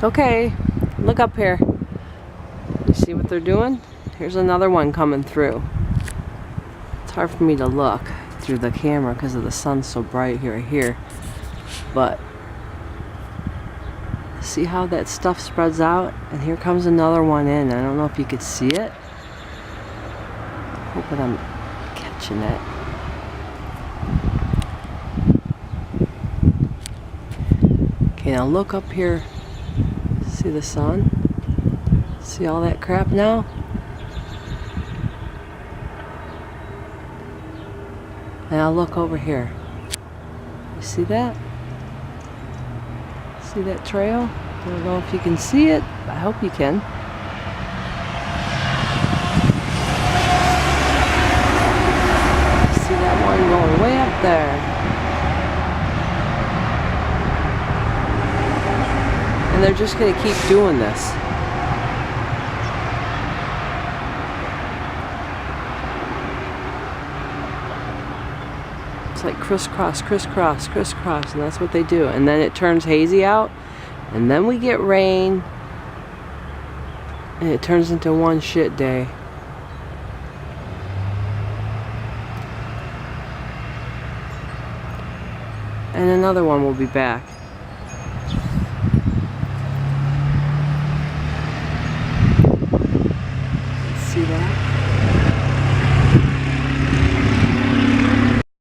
Okay, look up here. You see what they're doing? Here's another one coming through. It's hard for me to look through the camera because of the sun so bright here. But see how that stuff spreads out? And here comes another one in. I don't know if you could see it. I'm hoping I'm catching it. Okay, now look up here. See the sun? See all that crap now? Now look over here. You see that? See that trail? I don't know if you can see it. I hope you can. See that one going way up there. And they're just going to keep doing this. It's like crisscross, crisscross, crisscross, and that's what they do. And then it turns hazy out, and then we get rain, and it turns into one shit day. And another one will be back.